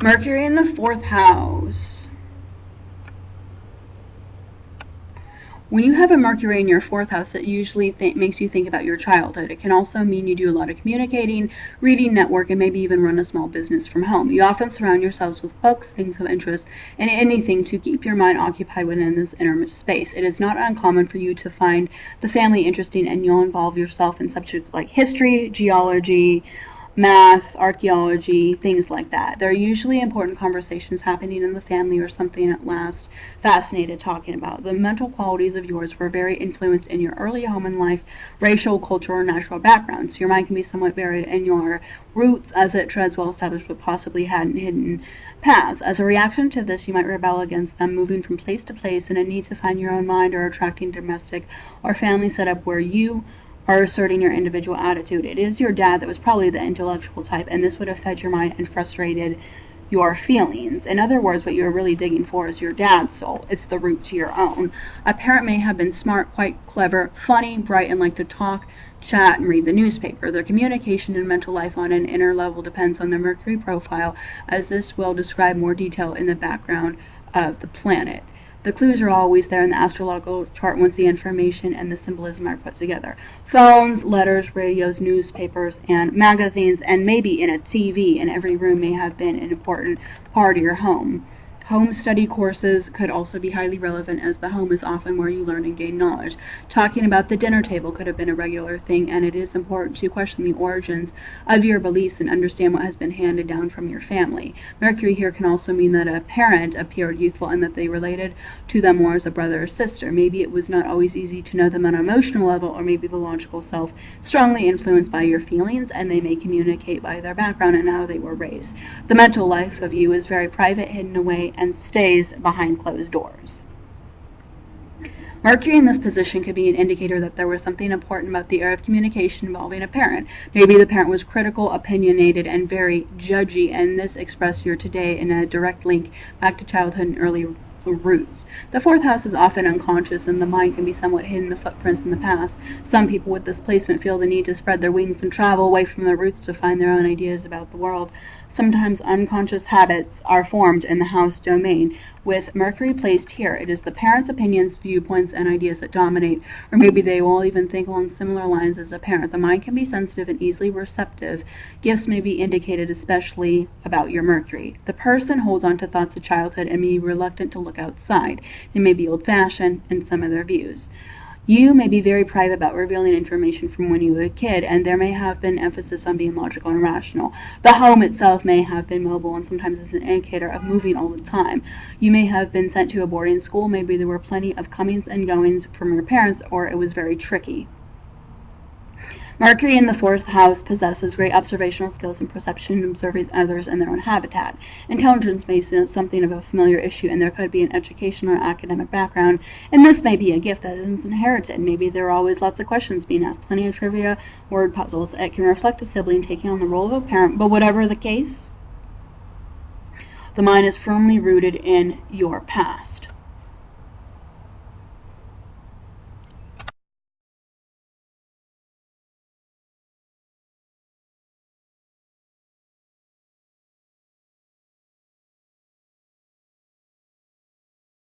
Mercury in the 4th house. When you have a Mercury in your 4th house, it usually makes you think about your childhood. It can also mean you do a lot of communicating, reading, network, and maybe even run a small business from home. You often surround yourselves with books, things of interest, and anything to keep your mind occupied within this inner space. It is not uncommon for you to find the family interesting, and you'll involve yourself in subjects like history, geology, math, archaeology, things like that. There are usually important conversations happening in the family or something at last fascinated talking about. The mental qualities of yours were very influenced in your early home and life, racial, cultural, or natural backgrounds. Your mind can be somewhat varied in your roots as it treads well-established but possibly hadn't hidden paths. As a reaction to this, you might rebel against them, moving from place to place in a need to find your own mind or attracting domestic or family setup where you are asserting your individual attitude. It is your dad that was probably the intellectual type, and this would have fed your mind and frustrated your feelings. In other words, what you're really digging for is your dad's soul. It's the root to your own. A parent may have been smart, quite clever, funny, bright, and like to talk, chat, and read the newspaper. Their communication and mental life on an inner level depends on their Mercury profile, as this will describe more detail in the background of the planet. The clues are always there in the astrological chart once the information and the symbolism are put together. Phones, letters, radios, newspapers, and magazines, and maybe in a TV in every room may have been an important part of your home. Home study courses could also be highly relevant, as the home is often where you learn and gain knowledge. Talking about the dinner table could have been a regular thing, and it is important to question the origins of your beliefs and understand what has been handed down from your family. Mercury here can also mean that a parent appeared youthful and that they related to them more as a brother or sister. Maybe it was not always easy to know them on an emotional level, or maybe the logical self strongly influenced by your feelings, and they may communicate by their background and how they were raised. The mental life of you is very private, hidden away, and stays behind closed doors. Mercury in this position could be an indicator that there was something important about the area of communication involving a parent. Maybe the parent was critical, opinionated, and very judgy, and this expressed your today in a direct link back to childhood and early roots. The 4th house is often unconscious, and the mind can be somewhat hidden the footprints in the past. Some people with this placement feel the need to spread their wings and travel away from their roots to find their own ideas about the world. Sometimes unconscious habits are formed in the house domain. With Mercury placed here, it is the parent's opinions, viewpoints, and ideas that dominate, or maybe they will even think along similar lines as a parent. The mind can be sensitive and easily receptive. Gifts may be indicated, especially about your Mercury. The person holds on to thoughts of childhood and may be reluctant to look outside. They may be old-fashioned in some of their views. You may be very private about revealing information from when you were a kid, and there may have been emphasis on being logical and rational. The home itself may have been mobile, and sometimes is an indicator of moving all the time. You may have been sent to a boarding school. Maybe there were plenty of comings and goings from your parents, or it was very tricky. Mercury in the 4th house possesses great observational skills and perception, observing others and their own habitat. Intelligence may be something of a familiar issue, and there could be an educational or academic background, and this may be a gift that is inherited. Maybe there are always lots of questions being asked, plenty of trivia, word puzzles. It can reflect a sibling taking on the role of a parent, but whatever the case, the mind is firmly rooted in your past.